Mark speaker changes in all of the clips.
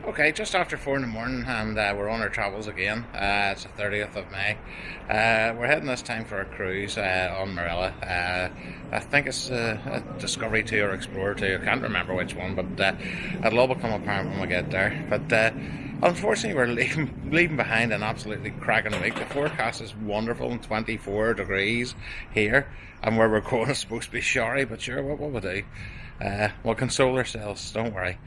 Speaker 1: Okay, just after 4 in the morning, and we're on our travels again. It's the 30th of May. We're heading this time for a cruise on Marella. I think it's a Discovery 2 or Explorer 2. I can't remember which one, but it'll all become apparent when we get there. But unfortunately, we're leaving behind an absolutely cracking week. The forecast is wonderful and 24 degrees here, and where we're going is supposed to be showery, but sure, what will we do? We'll console ourselves, don't worry.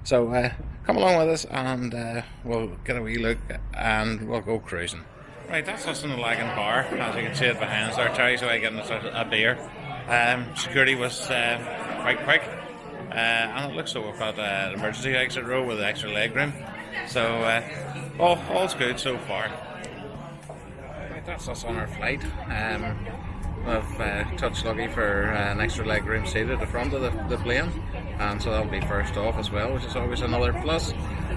Speaker 1: So come along with us and we'll get a wee look and we'll go cruising. Right, that's us in the Lagan bar. As you can see it behind us there, Terry's away getting us a beer. Security was quite quick, and it looks like we've got an emergency exit row with extra leg room. So all's good so far. Right, that's us on our flight. We've touched lucky for an extra leg room seat at the front of the plane, and so that'll be first off as well, which is always another plus.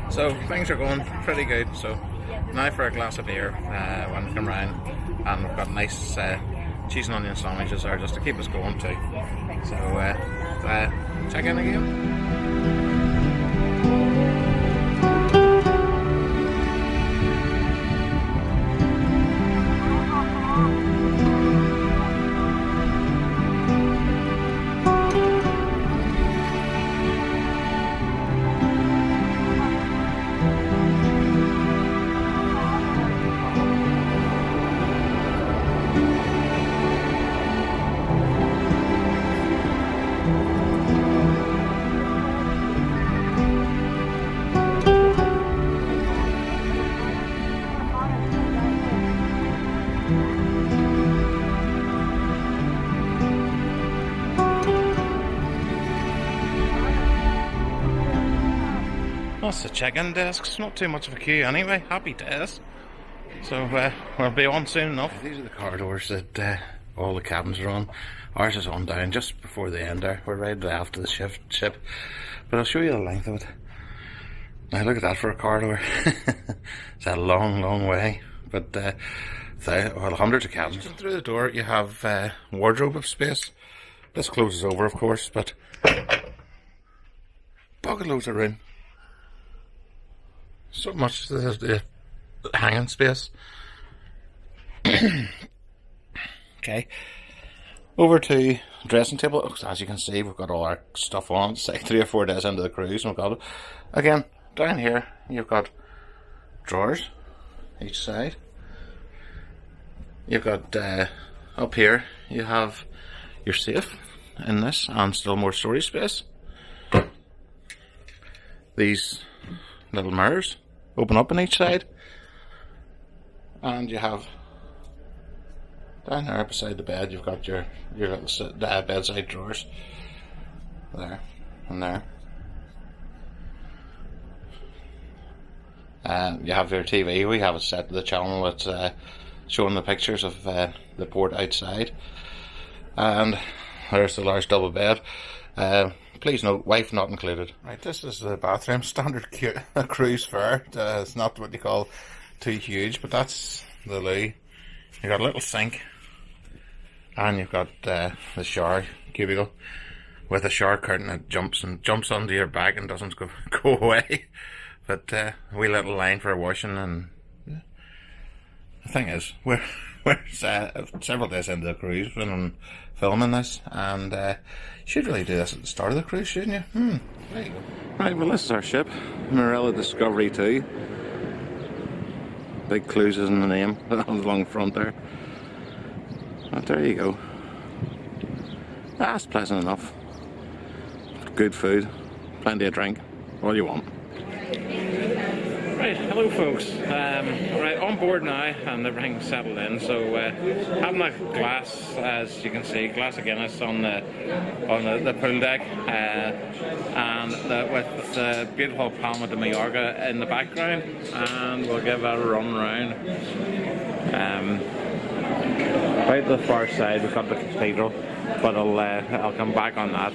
Speaker 1: So things are going pretty good. So now for a glass of beer when we come round, and we've got nice cheese and onion sandwiches there just to keep us going too. So check in again. That's the check-in desks, not too much of a queue anyway, happy days. So we'll be on soon enough. These are the corridors that all the cabins are on. Ours is on down just before the end there. We're right after the ship. But I'll show you the length of it. Now look at that for a corridor. It's a long way. But hundreds of cabins. Through the door you have wardrobe of space. This closes over of course, but bucket loads of room. So much the hanging space. Okay, over to dressing table. As you can see, we've got all our stuff on. It's like 3 or 4 days into the cruise, and we've got it again. Down here, you've got drawers each side. You've got up here, you have your safe in this, and still more storage space. These little mirrors open up on each side, and you have down there beside the bed you've got your little bedside drawers there and there. You have your TV. We have it set to the channel that's showing the pictures of the port outside, and there's the large double bed. Please note, wife not included. Right, this is the bathroom, standard cruise fare. It's not what you call too huge, but that's the loo. You've got a little sink, and you've got the shower cubicle with a shower curtain that jumps onto your back and doesn't go away. But a wee little line for washing, and yeah. The thing is, we're several days into the cruise when I'm filming this, and you should really do this at the start of the cruise, shouldn't you? There you go. Right, well this is our ship, Marella Discovery 2. Big clues in the name along the front there. But there you go. That's pleasant enough. Good food, plenty of drink, all you want. Right, hello folks. Right, on board now and everything's settled in. So having a glass, as you can see, glass of Guinness on the pool deck, and with the beautiful Palma de Mallorca in the background, and we'll give a run round. Right to the far side we've got the cathedral, but I'll come back on that.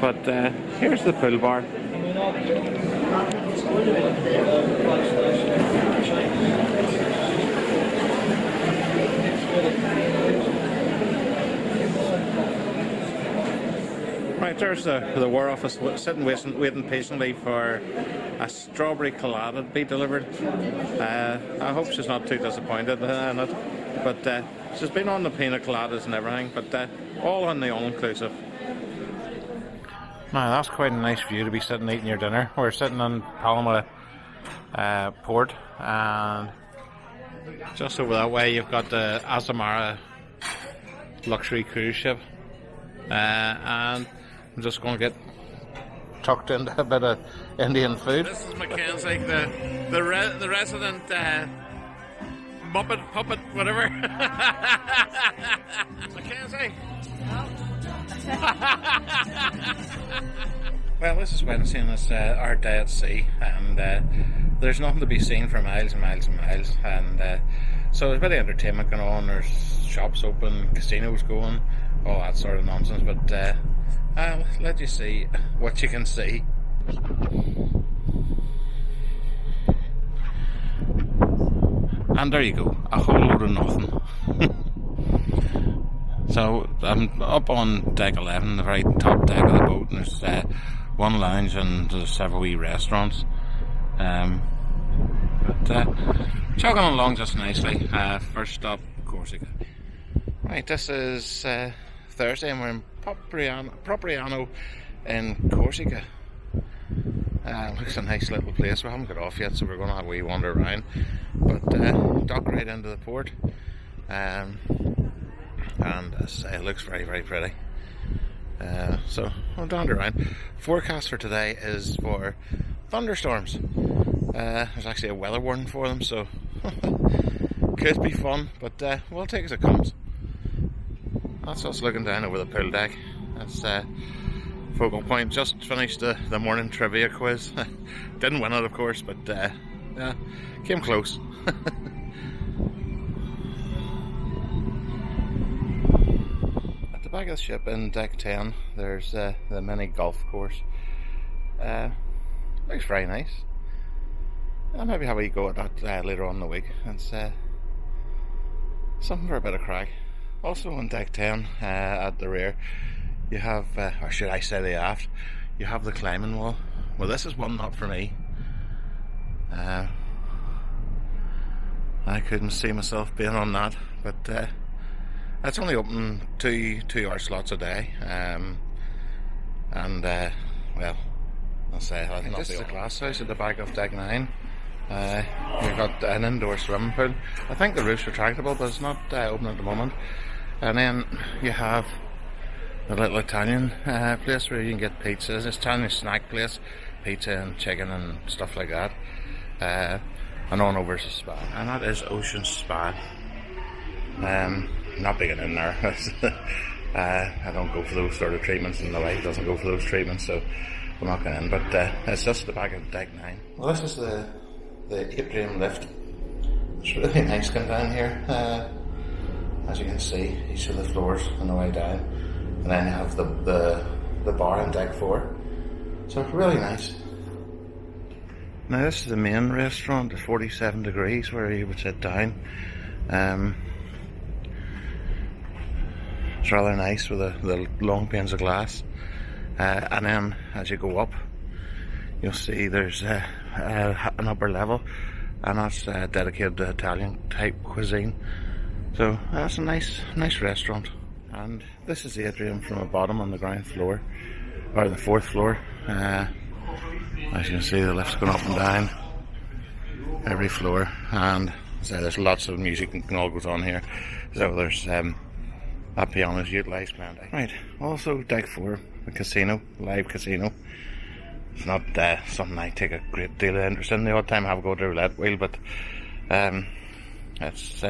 Speaker 1: But here's the pool bar. Right, there's the War Office sitting waiting patiently for a strawberry colada to be delivered. I hope she's not too disappointed in it, but she's been on the pina coladas and everything, but all on the all-inclusive. Now that's quite a nice view to be sitting eating your dinner. We're sitting on Palma Port, and just over that way you've got the Azamara luxury cruise ship, and I'm just going to get tucked into a bit of Indian food. This is Mackenzie, the resident Muppet, puppet, whatever. Mackenzie. Well, this is Wednesday and it's our day at sea, and there's nothing to be seen for miles and miles and miles, and so there's a bit of entertainment going on. There's shops open, casinos going, all that sort of nonsense, but I'll let you see what you can see. And there you go, a whole load of nothing. So I'm up on deck 11, the very top deck of the boat, and there's one lounge and there's several wee restaurants. But chugging along just nicely. First stop, Corsica. Right, this is Thursday and we're in Propriano in Corsica. Looks a nice little place. We haven't got off yet, so we're going to have a wee wander around. But dock right into the port. And as it looks very, very pretty. So we'll wander around. Forecast for today is for thunderstorms. There's actually a weather warning for them, so could be fun, but we'll take it as it comes. That's us looking down over the pool deck. That's focal point. Just finished the morning trivia quiz. Didn't win it, of course, but yeah, came close. At the back of the ship in deck 10, there's the mini golf course. Looks very nice. I'll maybe have a go at that later on in the week. It's something for a bit of crack. Also on deck 10, at the rear, you have, or should I say the aft, you have the climbing wall. Well, this is one not for me. I couldn't see myself being on that, but it's only open two-hour slots a day, and well, I'll say I think this is a glass house at the back of deck 9. We've got an indoor swimming pool. I think the roof's retractable, but it's not open at the moment. And then you have the little Italian place where you can get pizzas. It's an Italian snack place, pizza and chicken and stuff like that. And on over is a spa, and that is Ocean Spa. Not big in there. I don't go for those sort of treatments, and the wife doesn't go for those treatments, so we're not going in. But it's just the back of deck 9. Well, this is the atrium lift. It's really nice going down here. As you can see, each of the floors on the way down, and then you have the bar on deck 4. So really nice. Now this is the main restaurant at 47 degrees where you would sit down. It's rather nice with the long panes of glass. And then as you go up, you'll see there's an upper level, and that's dedicated to Italian type cuisine. So that's a nice restaurant. And this is the atrium from the bottom on the ground floor, or the 4th floor. As you can see, the lift's going up and down every floor, and so there's lots of music and all goes on here. So there's that piano's utilised plenty. Right, also deck 4, the casino, live casino. It's not something I take a great deal of interest in. The odd time I have a go to the roulette wheel, but it's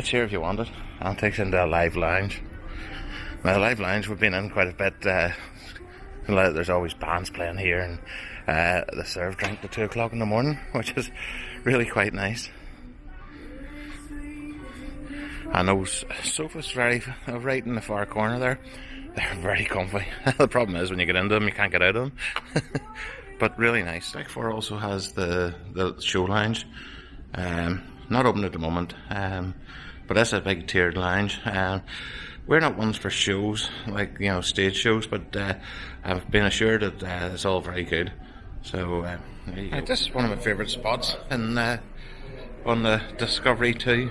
Speaker 1: here if you want it. And it takes into a live lounge. Now, the live lounge, we've been in quite a bit. There's always bands playing here, and they serve drink at 2 o'clock in the morning, which is really quite nice. And those sofas right in the far corner there, they're very comfy. The problem is when you get into them, you can't get out of them. But really nice. Deck 4 also has the show lounge. Not open at the moment, but that's a big tiered lounge. we're not ones for shows, like, you know, stage shows, but I've been assured that it's all very good. So there you go. This is one of my favourite spots in on the Discovery too,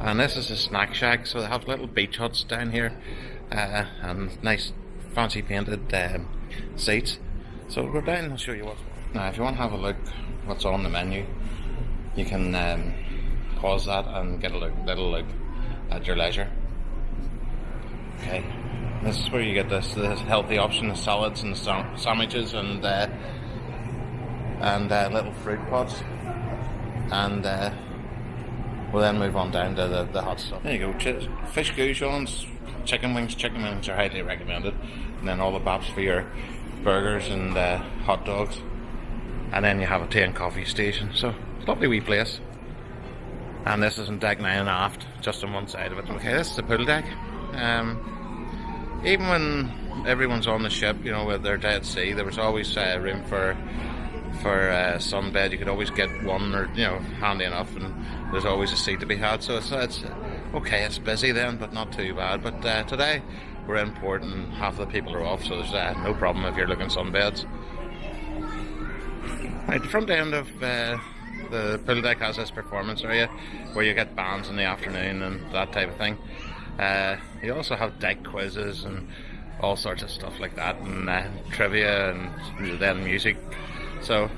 Speaker 1: and this is a snack shack. So they have little beach huts down here, and nice fancy painted seats. So we'll go down and I'll show you what's. Now if you want to have a look what's on the menu, you can pause that and get a little look at your leisure. Okay, this is where you get this healthy option of salads and sandwiches and little fruit pots, and we'll then move on down to the hot stuff. There you go, fish goujons, chicken wings are highly recommended, and then all the baps for your burgers and hot dogs, and then you have a tea and coffee station. So it's a lovely wee place. And this is in deck 9 and aft, just on one side of it. Okay, this is the pool deck. Even when everyone's on the ship, you know, with their day at sea, there was always room for sunbed. You could always get one, or, you know, handy enough, and there's always a seat to be had. So it's okay, it's busy then, but not too bad. But today we're in port and half the people are off, so there's no problem if you're looking sunbeds. Right, the front end of the pool deck has this performance area where you get bands in the afternoon and that type of thing. You also have deck quizzes and all sorts of stuff like that, and trivia and then music. So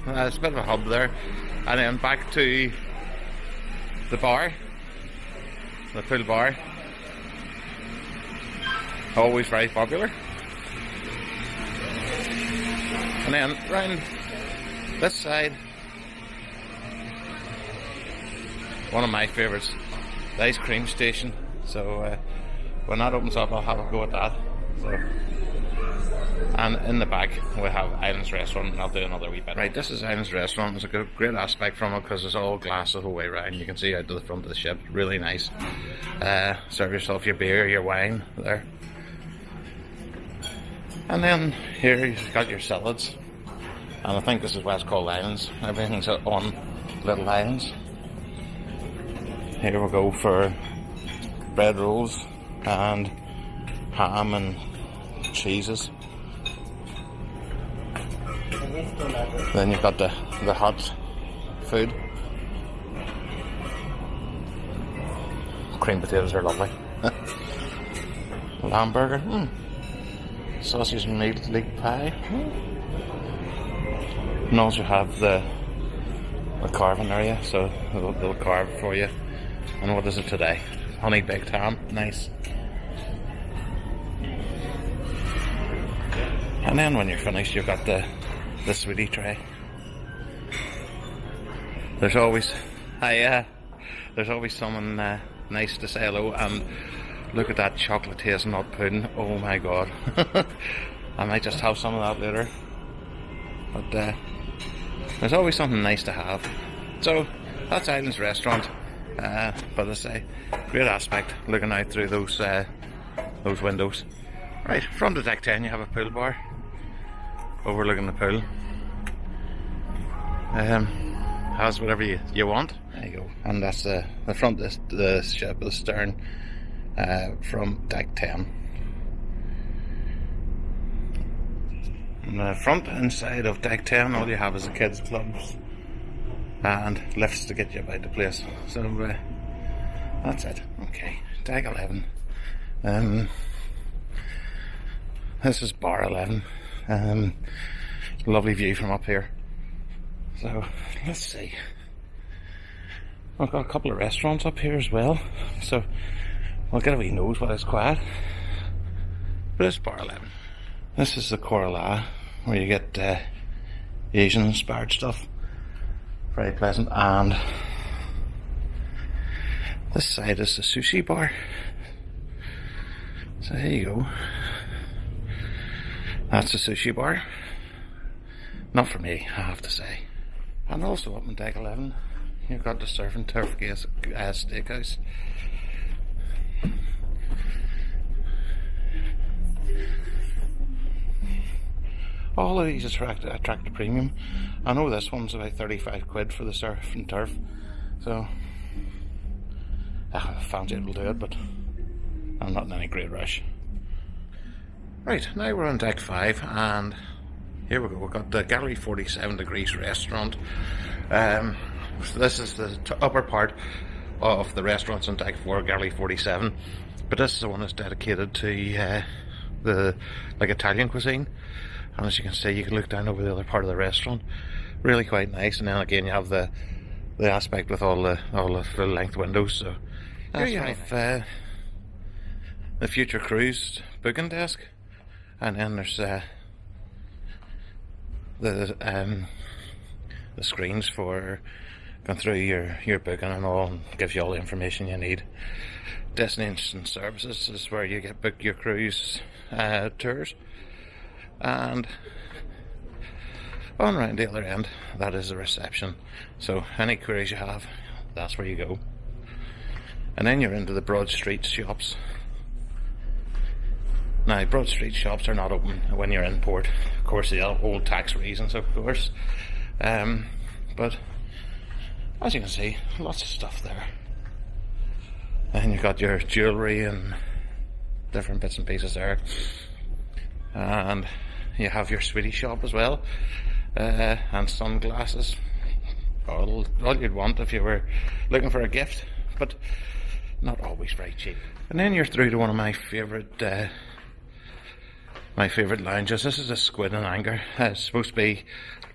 Speaker 1: it's a bit of a hub there. And then back to the bar, the pool bar. Always very popular. And then round this side, one of my favourites, the ice cream station. So when that opens up, I'll have a go at that. So, and in the back we have Islands Restaurant, and I'll do another wee bit. Right, this is Islands Restaurant. There's a great aspect from it because it's all glass the whole way around. You can see out to the front of the ship. Really nice. Serve yourself your beer, your wine there. And then here you've got your salads. And I think this is why it's called Islands. Everything's on little islands. Here we go for bread rolls and ham and cheeses. Then you've got the hot food. Cream potatoes are lovely. Lamb burger. Sausage and meat leek pie. And also have the carving area, so they'll carve for you. And what is it today? Honey baked ham, nice. And then when you're finished, you've got the sweetie tray. There's always someone nice to say hello, and look at that chocolate hazelnut pudding. Oh my god. I might just have some of that later. But there's always something nice to have. So that's Islands Restaurant. But I say, great aspect looking out through those windows. Right, from the deck 10 you have a pool bar overlooking the pool. Has whatever you want. There you go. And that's the front of the ship, the stern, from deck 10. On the front inside of deck 10, all you have is the kids clubs and lifts to get you about the place. So that's it. Okay, deck 11. This is bar 11. Lovely view from up here. So let's see. I've got a couple of restaurants up here as well, so we'll get a wee nose while it's quiet. But it's bar 11. This is the Corsica, where you get Asian inspired stuff. Very pleasant. And this side is the sushi bar. So there you go. That's the sushi bar. Not for me, I have to say. And also up on deck 11, you've got the surf and turf steakhouse. All of these attract a premium. I know this one's about 35 quid for the surf and turf, so I fancy it'll do it, but I'm not in any great rush. Right, now we're on deck 5, and here we go. We've got the Gallery 47 Degrees restaurant. So this is the upper part of the restaurants on deck 4, Gallery 47. But this is the one that's dedicated to the Italian cuisine. And as you can see, you can look down over the other part of the restaurant. Really quite nice. And then again, you have the aspect with all the full length windows. So here you have the future cruise booking desk. And then there's the screens for going through your booking and all, and gives you all the information you need. Destination services is where you book your cruise tours, and on around the other end, that is the reception. So any queries you have, that's where you go. And then you're into the Broad Street shops. Now, Broad Street shops are not open when you're in port. Of course, the old tax reasons, of course. But as you can see, lots of stuff there. And you've got your jewellery and different bits and pieces there. And you have your sweetie shop as well. And sunglasses. All you'd want if you were looking for a gift. But not always very cheap. And then you're through to one of my favourite lounges. This is a Squid and Anchor. It's supposed to be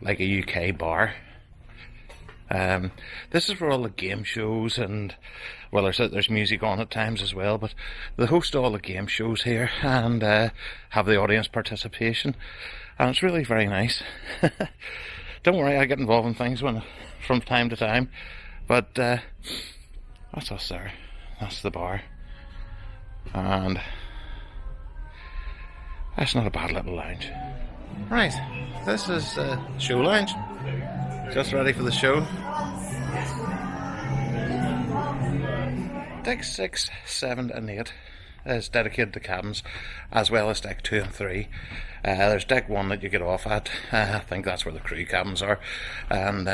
Speaker 1: like a UK bar. This is where all the game shows and, well, there's music on at times as well, but they host all the game shows here and have the audience participation, and it's really very nice. Don't worry, I get involved in things from time to time, but that's us there. That's the bar, and that's not a bad little lounge. Right, this is the show lounge. Just ready for the show. Deck 6, 7 and 8 is dedicated to cabins, as well as deck 2 and 3. There's deck 1 that you get off at. I think that's where the crew cabins are. And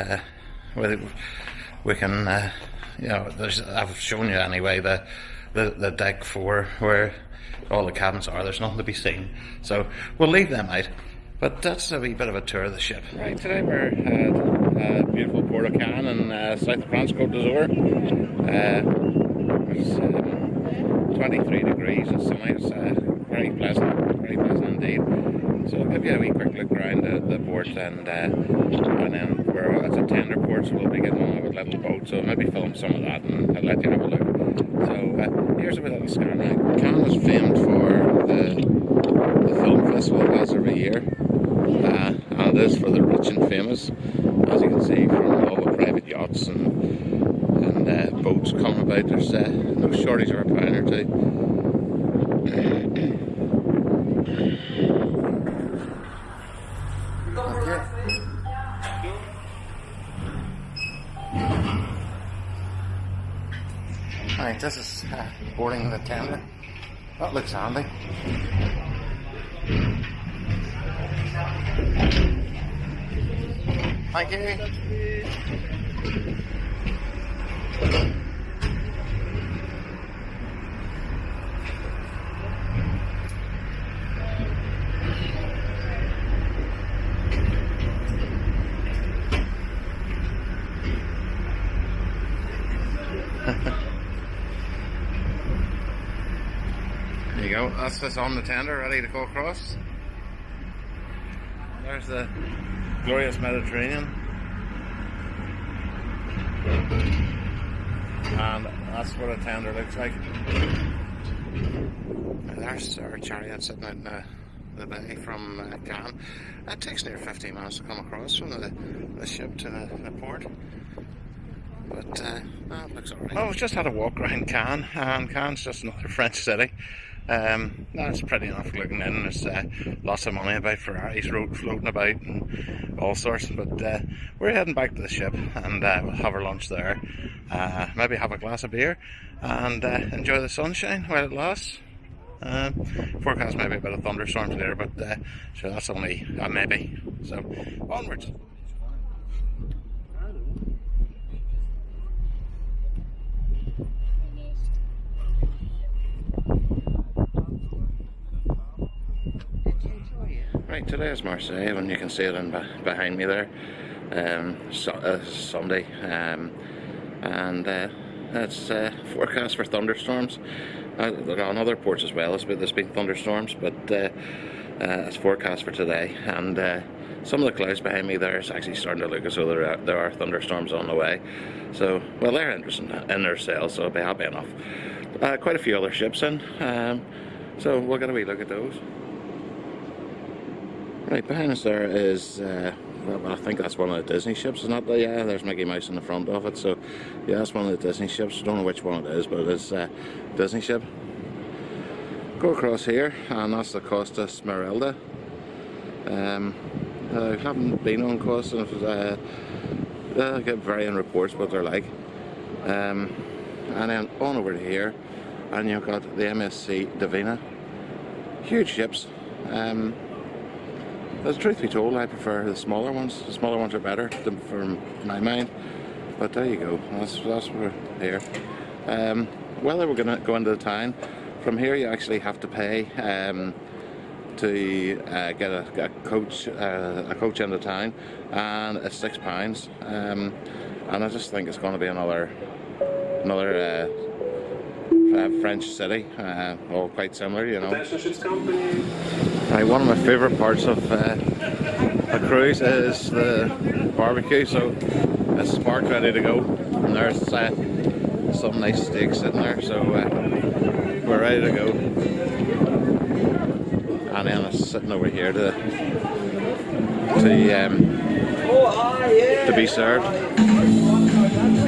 Speaker 1: we can, I've shown you anyway the deck 4 where all the cabins are. There's nothing to be seen. So we'll leave them out. But that's a wee bit of a tour of the ship. Right, today we're at beautiful Port of Cannes in south of France, Côte d'Azur. It's 23 degrees, it's sunny, it's very pleasant indeed. So I'll give you a wee quick look around the port, and then it's a tender port, so we'll be getting on with a little boat, so maybe film some of that and I'll let you have a look. So here's a wee little scan around. Cannes is famed for the film festival it has every year. And it is for the rich and famous, as you can see from all the private yachts and boats coming about. There's no shortage of a pound or two. Right, this is boarding the tender. That looks handy. Thank you. There you go, that's just on the tender, ready to go across. There's the glorious Mediterranean, and that's what a tender looks like. And there's our chariot sitting out in the bay from Cannes. It takes near 15 minutes to come across from the ship to the port, but it looks alright. Well, we've just had a walk around Cannes, and Cannes just another French city. That's pretty enough looking in. There's lots of money about, Ferraris floating about and all sorts, but we're heading back to the ship and we'll have our lunch there, maybe have a glass of beer and enjoy the sunshine while it lasts. Forecast maybe a bit of thunderstorms later, but sure, that's only a maybe. So onwards. Right, today is Marseille, and you can see it behind me there. Sunday, and it's forecast for thunderstorms. There are on other ports as well. There's been thunderstorms, but it's forecast for today. And some of the clouds behind me there is actually starting to look as though there are thunderstorms on the way. So, well, they're interesting in their sails, so I'll be happy enough. Quite a few other ships in, so we'll get a wee look at those. Right, behind us there is, well, I think that's one of the Disney ships, isn't it? Yeah, there's Mickey Mouse in the front of it, so yeah, that's one of the Disney ships. Don't know which one it is, but it is a Disney ship. Go across here, and that's the Costal Gems. I haven't been on Costa, I get varying reports what they're like. And then on over to here, and you've got the MSC Divina. Huge ships. But truth be told, I prefer the smaller ones. The smaller ones are better for my mind. But there you go. That's we're here. Whether we're going to go into the town, from here you actually have to pay to get a coach into town, and it's £6. And I just think it's going to be another French city, all quite similar, you know. Right, one of my favourite parts of a cruise is the barbecue, so it's sparked ready to go, and there's some nice steaks sitting there, so we're ready to go. And then it's sitting over here to be served.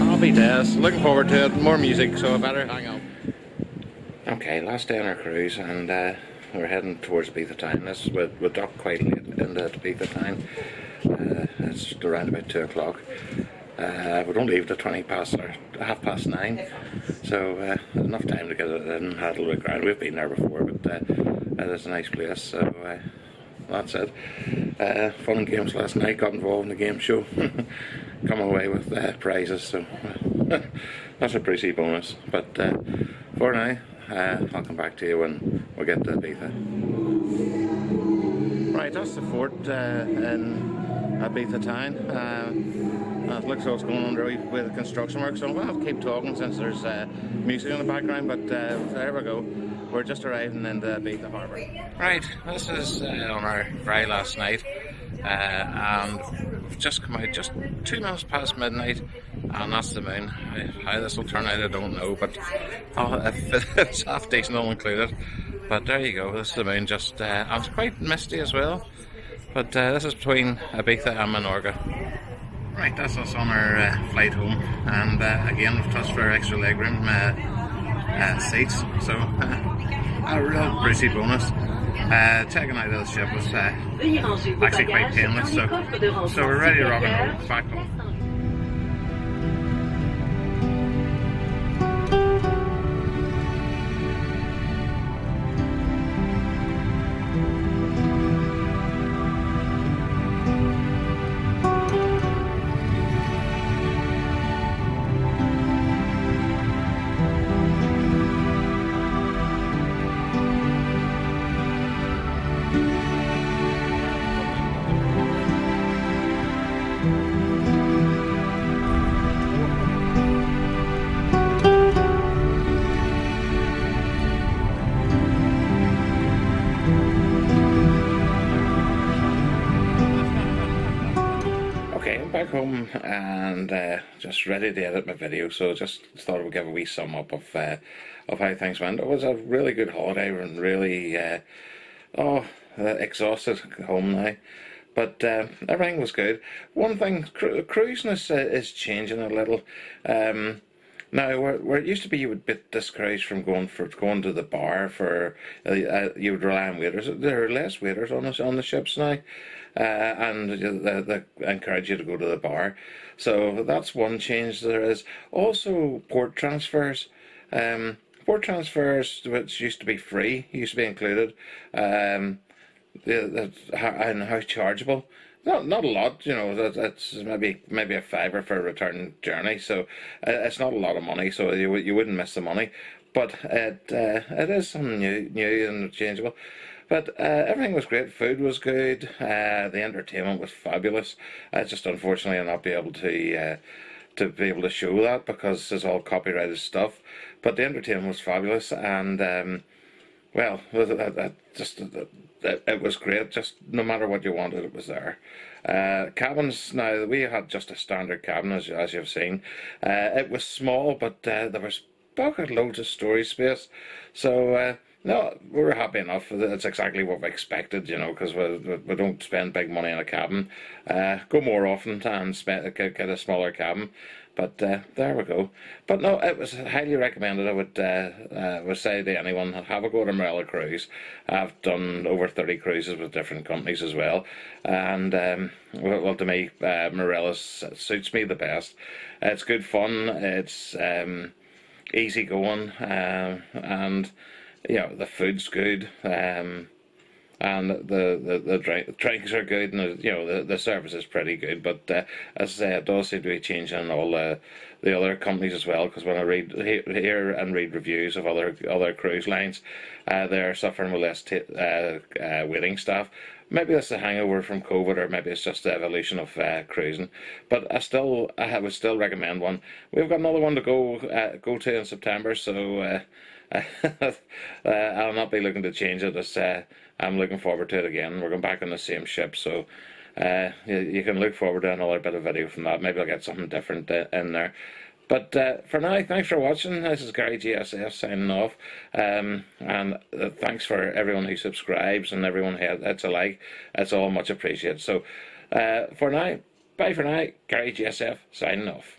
Speaker 1: Happy days, looking forward to it. More music, so I better hang on. Okay, last day on our cruise, and we're heading towards Ibiza town. We docked quite late into Ibiza town. It's around about 2 o'clock. We don't leave till 9:30, so enough time to get it in, had a look around. We've been there before, but it is a nice place, so that's it. Fun and games last night, got involved in the game show, come away with prizes, so that's a pretty bonus. But for now, I'll come back to you when we get to Ibiza. Right, that's the fort in Ibiza town. It looks like it's going under with construction work, so I'm going to have to keep talking since there's music in the background, but there we go. We're just arriving in the Ibiza harbour. Right, this is on our very last night, and we've just come out just 2 minutes past midnight, and that's the moon. How this will turn out, I don't know, but if it's half decent, all included. But there you go, this is the moon, just and it's quite misty as well. But this is between Ibiza and Mallorca. Right, that's us on our flight home, and again we've touched for extra legroom seats, so a real pretty bonus. Checking out of the ship was actually quite painless, so we're ready to rock and roll back home. Back home and just ready to edit my video, so just thought I would give a wee sum up of how things went. It was a really good holiday and really exhausted home now, but everything was good. One thing, cruising is changing a little. Now, where it used to be you would bit this cruise from going to the bar for you would rely on waiters. There are less waiters on the ships now. And they encourage you to go to the bar, so that's one change there is. Also, port transfers, which used to be free, used to be included, and how chargeable. Not a lot, you know. It's maybe a £5 for a return journey, so it's not a lot of money. So you wouldn't miss the money, but it is something new and changeable. But everything was great. Food was good. The entertainment was fabulous. Just unfortunately, I'll not be able to show that because it's all copyrighted stuff. But the entertainment was fabulous, and well, it was great. Just no matter what you wanted, it was there. Cabins. Now we had just a standard cabin, as you've seen. It was small, but there was bucket loads of storage space. So no, we were happy enough. It's exactly what we expected, because we don't spend big money on a cabin. Go more often and get a smaller cabin. But there we go. But no, it was highly recommended. I would say to anyone, have a go at a Marella cruise. I've done over 30 cruises with different companies as well. And, well, to me, Marella's suits me the best. It's good fun. It's easy going. And, the food's good. And the drinks are good, and the service is pretty good. But as I say, it does seem to be changing in all the other companies as well. Because when I hear and read reviews of other cruise lines, they're suffering with less waiting staff. Maybe that's a hangover from COVID, or maybe it's just the evolution of cruising. But I would still recommend one. We've got another one to go to in September, so I'll not be looking to change it. I'm looking forward to it again. We're going back on the same ship, so you can look forward to another bit of video from that. Maybe I'll get something different in there. But for now, thanks for watching. This is Gary GSF signing off. And thanks for everyone who subscribes and everyone who hits a like. It's all much appreciated. So for now, bye for now. Gary GSF signing off.